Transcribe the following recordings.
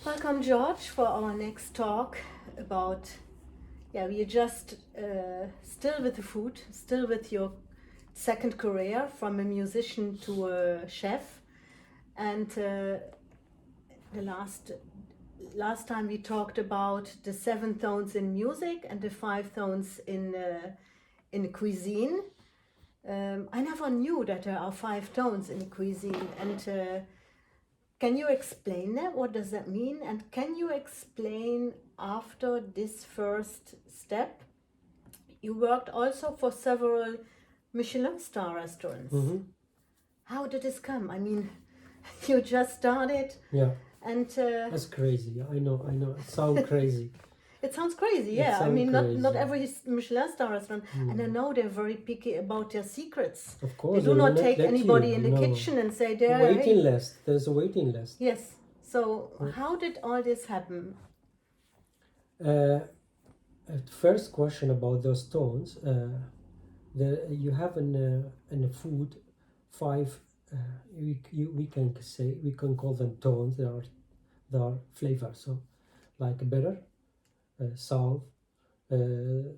Welcome, George, for our next talk about, we're just still with the food, still with your second career from a musician to a chef. And the last time we talked about the 7 tones in music and the 5 tones in cuisine. I never knew that there are 5 tones in cuisine, and can you explain that? What does that mean? And can you explain after this first step? You worked also for several Michelin star restaurants. How did this come? I mean, you just started. Yeah, And that's crazy. I know. It sounds crazy. it sounds crazy, yeah. I mean, not every Michelin star restaurant, and I know they're very picky about their secrets. Of course, they do not take let anybody you. in the No. kitchen and say, "There, Waiting hey." list. There's a waiting list. Yes. So how did all this happen? First question about those tones. You have in a food 5. We can call them tones. They are flavors. So like bitter, sour,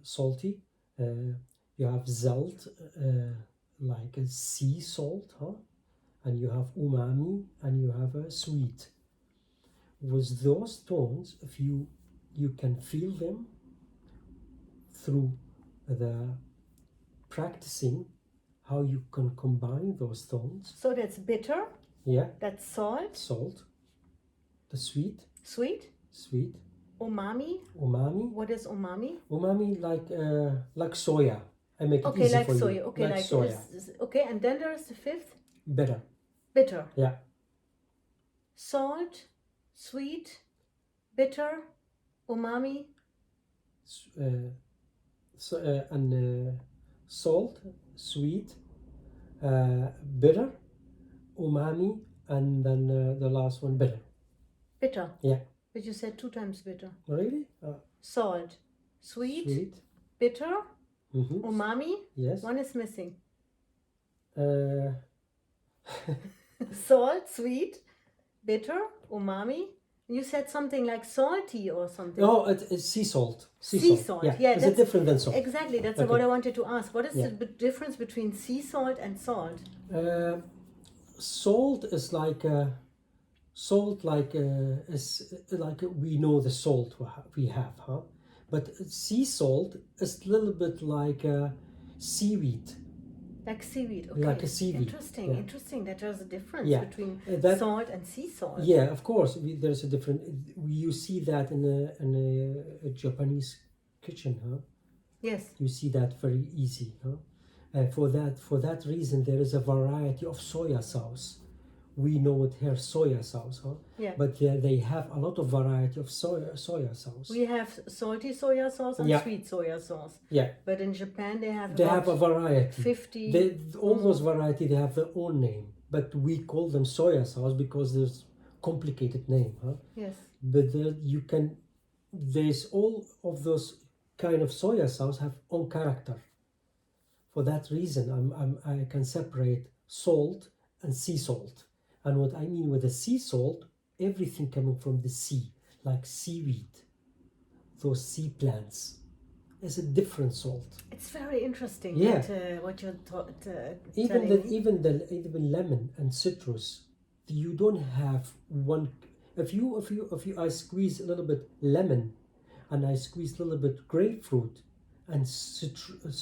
salty. You have zelt, like a sea salt, and you have umami, and you have a sweet. With those tones, if you can feel them through the practicing, how you can combine those tones. So that's bitter. Yeah. That's salt. Salt. The sweet. Sweet. Sweet. Umami. Umami. What is umami? Umami, like soya. I make it Okay, easy like for soya. you. Okay, like soya. Okay, and then there is the 5th. Bitter. Bitter. Yeah. Salt, sweet, bitter, umami. And salt, sweet, bitter, umami, and then the last one, bitter. Bitter. Yeah. But you said 2 times bitter. Really? Salt, sweet, bitter, umami. Yes. One is missing. Salt, sweet, bitter, umami. You said something like salty or something. No, it's sea salt. Sea salt. Yeah, is it different than salt? Exactly. That's what I wanted to ask. What is the difference between sea salt and salt? Salt is like we know the salt we have, huh? But sea salt is a little bit like seaweed. Like seaweed, okay. Like a seaweed. Interesting that there's a difference between salt and sea salt. Yeah, of course, there's a different. You see that in a Japanese kitchen, huh? Yes. You see that very easy, huh? For that reason, there is a variety of soya sauce. We know it here, soya sauce, huh? Yeah. But they have a lot of variety of soya sauce. We have salty soya sauce and sweet soya sauce. Yeah. But in Japan, they have a variety. 50. All those variety, they have their own name. But we call them soya sauce because there's complicated name, huh? Yes. But there's all of those kind of soya sauce have own character. For that reason, I can separate salt and sea salt. And what I mean with the sea salt, everything coming from the sea, like seaweed, those sea plants, is a different salt. It's very interesting. Yeah. What you're Even lemon and citrus, you don't have one. If I squeeze a little bit lemon, and I squeeze a little bit grapefruit and citrus,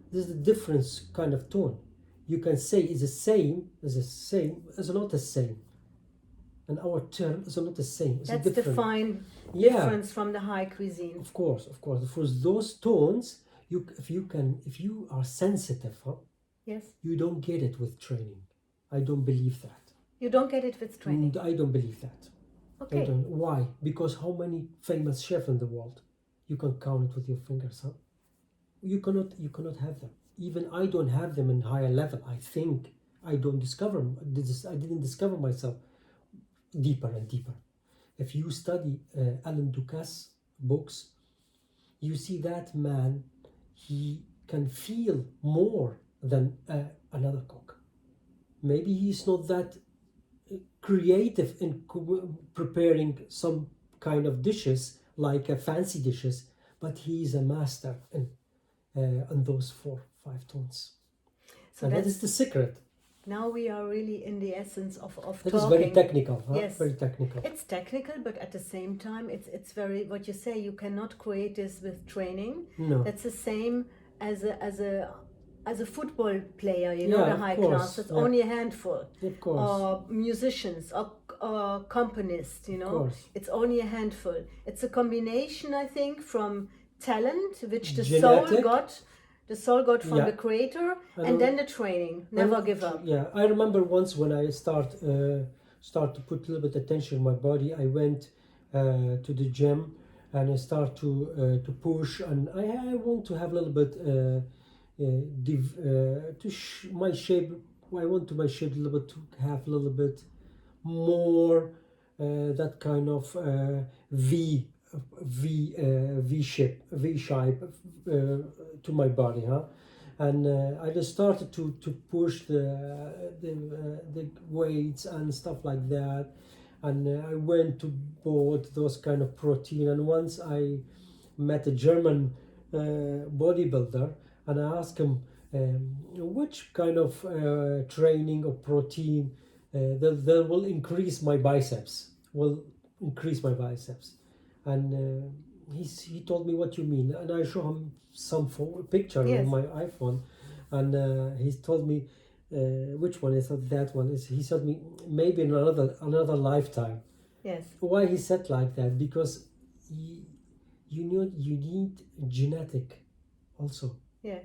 this is a different kind of tone. You can say it's the same, it's not the same. And our term is not the same. It's That's different. the fine difference from the high cuisine. Of course. For those tones, if you are sensitive, huh? Yes. You don't get it with training. I don't believe that. You don't get it with training? I don't believe that. Okay. Why? Because how many famous chefs in the world? You can count it with your fingers, huh? You cannot have them. Even I don't have them in higher level. I think I didn't discover myself deeper and deeper. If you study Alain Ducasse books, you see that man, he can feel more than another cook. Maybe he's not that creative in preparing some kind of dishes, like fancy dishes, but he's a master in those 4-5 tones. So And that that's is the secret. now we are really in the essence of That talking. is very technical, huh? Yes. Very technical. It's technical, but at the same time, it's very what you say. You cannot create this with training. No. That's the same as a football player. You know, Yeah, the of high course, class. It's yeah. only a handful. Of course. Or musicians or componists. You know, course. it's only a handful. It's a combination, I think, from talent, which the Genetic. soul got from Yeah. the creator, And and then the training. Never give up. Yeah, I remember once when I start to put a little bit attention in my body, I went to the gym and I start to push, and I want to have a little bit my shape. I want to my shape a little bit to have a little bit more that kind of V shape to my body, huh? And I just started to push the weights and stuff like that, and I went to bought those kind of protein. And once I met a German bodybuilder, and I asked him which kind of training or protein that will increase my biceps, and he told me what you mean, and I show him some picture Yes. on my iPhone, and he told me which one. I thought that one is. He said me maybe in another lifetime. Yes. Why he said like that? Because you need genetic also. Yeah,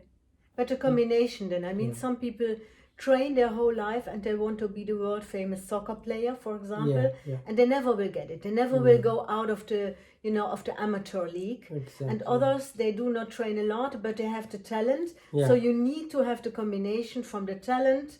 but a combination then. I mean, Yeah. some people train their whole life and they want to be the world famous soccer player, for example, Yeah. and they never will get it. They never will go out of the, of the amateur league. Exactly. And others, they do not train a lot, but they have the talent. Yeah. So you need to have the combination from the talent,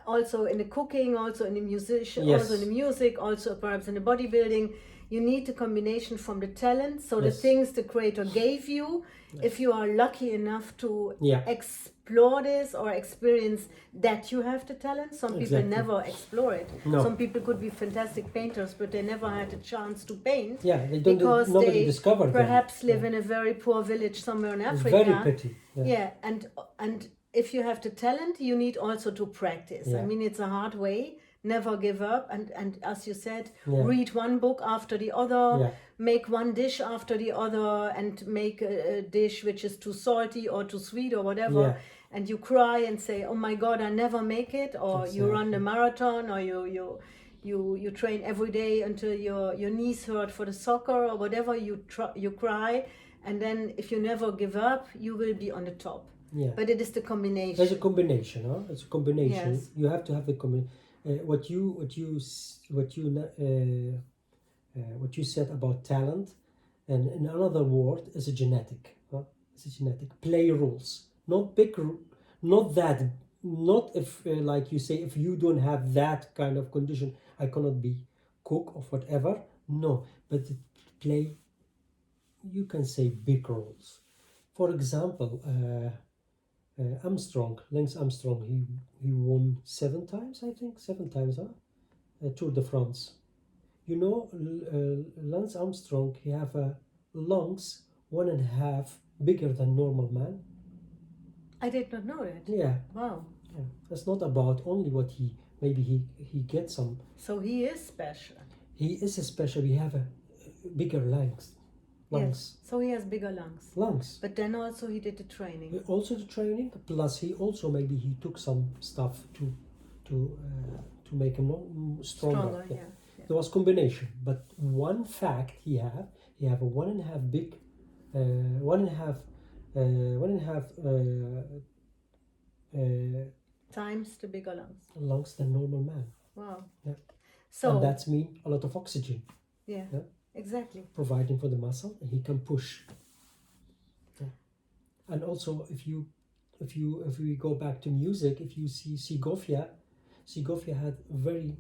also in the cooking, also in the musician, Yes. also in the music, also perhaps in the bodybuilding. You need the combination from the talent. So the Yes. things the creator gave you, if you are lucky enough to Yeah. explore this or experience that you have the talent. Some people Exactly. never explore it. No. Some people could be fantastic painters, but they never had a chance to paint. Yeah, they don't. Because Nobody they discovered perhaps them. live in a very poor village somewhere in It's Africa. very pity. Yeah, and if you have the talent, you need also to practice. I Yeah. mean, it's a hard way. Never give up, and as you said, Yeah. read one book after the other, Yeah. make one dish after the other, and make a dish which is too salty or too sweet or whatever. Yeah. And you cry and say, "Oh my God, I never make it," or you run the Exactly. marathon, or you train every day until your knees hurt for the soccer or whatever. You cry, and then if you never give up, you will be on the top. Yeah. But it is the combination. There's a combination, huh? It's a combination. Yes. You have to have the combination. What you said about talent, and in another word, is a genetic. Huh? It's a genetic. Play rules, not big, not that, not if like you say, if you don't have that kind of condition, I cannot be cook or whatever. No, but play. You can say big rules. For example. Armstrong, Lance Armstrong, he won 7 times, I think, 7 times, huh? Tour de France. You know, Lance Armstrong, he have lungs 1.5 bigger than normal man. I did not know that. Yeah. Wow. Yeah. That's not about only what maybe he gets some. So he is special. He is special. We have a bigger lungs. Yes. So he has bigger lungs. But then also he did the training. Also the training, plus he also maybe he took some stuff to make him stronger. Yeah. There was combination, but one fact he have a 1.5 big, 1.5 times the bigger lungs than normal man. Wow. Yeah. So and that's mean a lot of oxygen. Yeah. Exactly. Providing for the muscle, and he can push. Yeah. And also, if we go back to music, if you see Segovia had very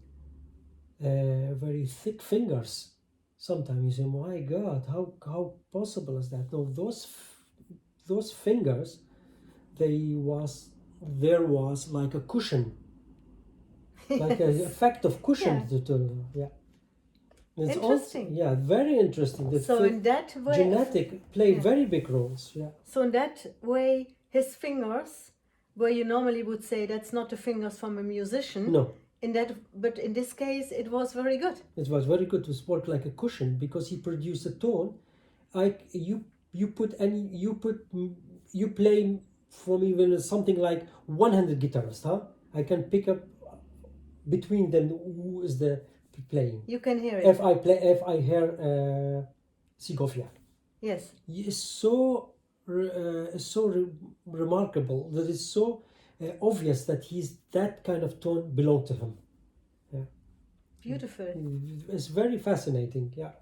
thick fingers. Sometimes you say, "My God, how possible is that?" No, those fingers, there was like a cushion. like an effect of cushion. Yeah. It's Interesting. Also, yeah, very interesting. The So in that way, genetic play yeah. very big roles. Yeah. So in that way, his fingers, where you normally would say that's not the fingers from a musician. No. But in this case, it was very good. It was very good to work like a cushion because he produced a tone. You play for me when it's something like 100 guitarists, huh? I can pick up between them who is the playing. You can hear it. If I hear Segovia. Yes. It's so remarkable that it's so obvious that he's that kind of tone belonged to him. Yeah. Beautiful. It's very fascinating. Yeah.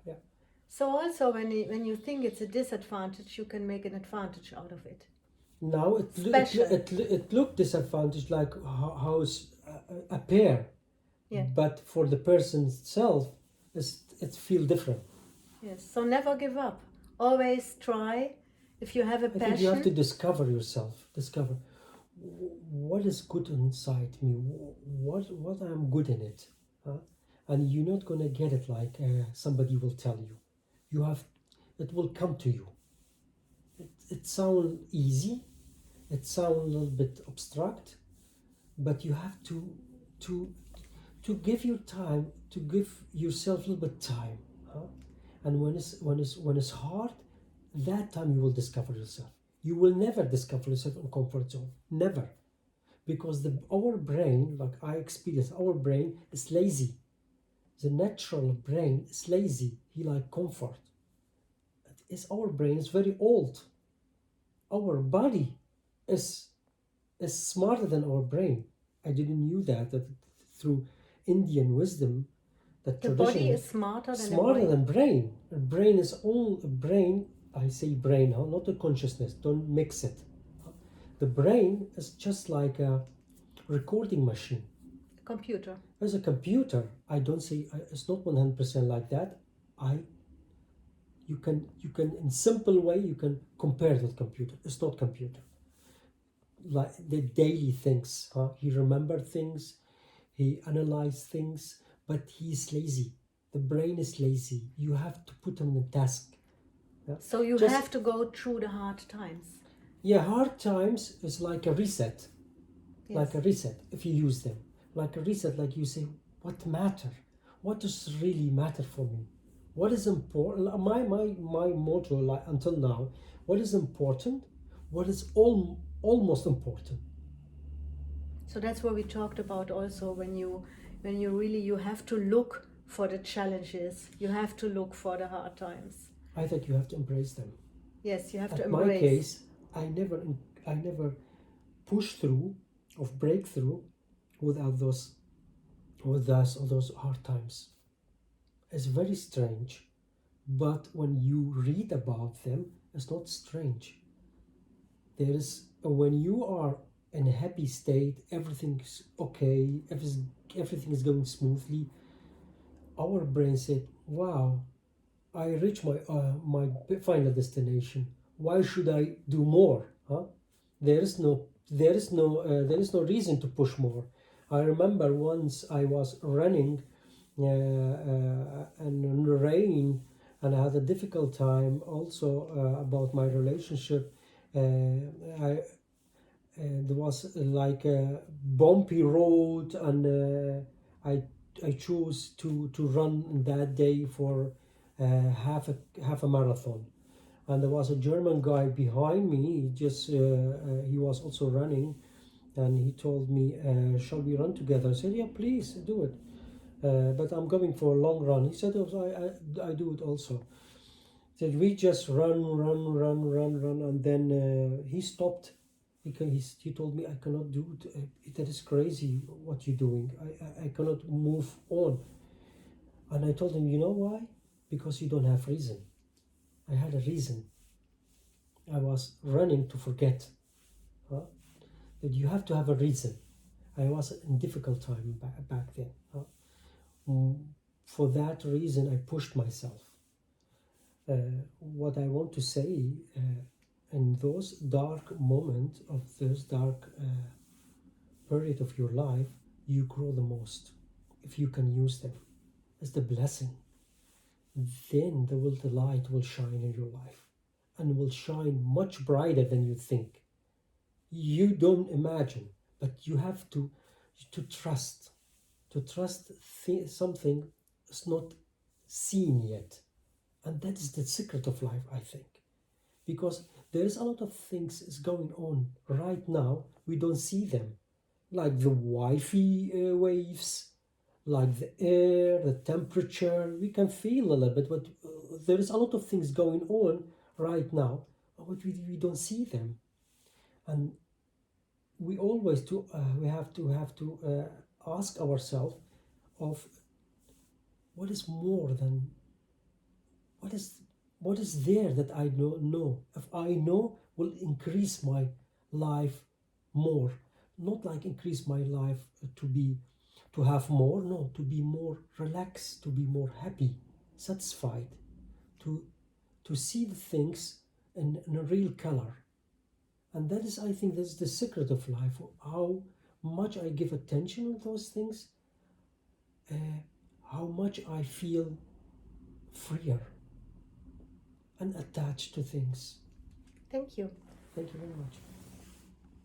So also when you think it's a disadvantage, you can make an advantage out of it. Now it looked disadvantaged, like how a pair, yeah. But for the person itself, it feels different. Yes. So never give up. Always try. If you have a passion, I think you have to discover yourself. Discover what is good inside me. What I'm good in it, huh? And you're not gonna get it like somebody will tell you. It will come to you. It sounds easy. It sounds a little bit abstract, but you have to give your time, to give yourself a little bit time, huh? And when it's hard, that time you will discover yourself. You will never discover yourself in comfort zone, never, because our brain, like I experienced, our brain is lazy. The natural brain is lazy. He like comfort. Our brain is very old. Our body is smarter than our brain. I didn't knew that through Indian wisdom, that the body is smarter than brain. A brain is all a brain. I say brain, huh? Not a consciousness. Don't mix it. The brain is just like a recording machine. A computer. As a computer, I don't say it's not 100% like that. You can in simple way you can compare it with computer. It's not computer. Like the daily things, huh? He remembered things, he analyzed things, but he's lazy. The brain is lazy. You have to put him in a task. Yeah? So you have to go through the hard times. Yeah, hard times is like a reset. Yes. Like a reset, if you use them. Like a reset, like you say, what matter? What does really matter for me? What is important? My motto, like until now, what is important? What is almost important? So that's what we talked about also. When you really, you have to look for the challenges. You have to look for the hard times. I think you have to embrace them. Yes, you have to embrace. In my case, I never push through or break through without those hard times. It's very strange, but when you read about them, it's not strange. There is, when you are in a happy state, everything's okay, everything is going smoothly, our brain said, wow, I reached my final destination. Why should I do more? Huh? There is no reason to push more. I remember once I was running and in the rain, and I had a difficult time also about my relationship. There was like a bumpy road, and I chose to run that day for half a marathon. And there was a German guy behind me. He was also running, and he told me, "Shall we run together?" I said, "Yeah, please do it." But I'm going for a long run. He said, "Oh, I do it also." He said, "We just run, and then he stopped. He told me, "I cannot do it. That is crazy what you're doing. I cannot move on." And I told him, "You know why? Because you don't have reason." I had a reason. I was running to forget. Huh? That you have to have a reason. I was in difficult time back then. Huh? For that reason, I pushed myself. What I want to say in those dark moments of this dark period of your life, you grow the most. If you can use them as the blessing, then the light will shine in your life, and will shine much brighter than you think. You don't imagine, but you have to trust. To trust something is not seen yet. And that is the secret of life, I think. Because there is a lot of things is going on right now. We don't see them. Like the Wi-Fi waves, like the air, the temperature. We can feel a little bit, but there is a lot of things going on right now, but we don't see them. And we always have to ask ourselves of what is more than what is there that I don't know. If I know, will increase my life more. Not like increase my life to have more, no, to be more relaxed, to be more happy, satisfied, to see the things in a real color. And that is, I think, that's the secret of life. How much I give attention to those things, how much I feel freer and attached to things. Thank you. Thank you very much.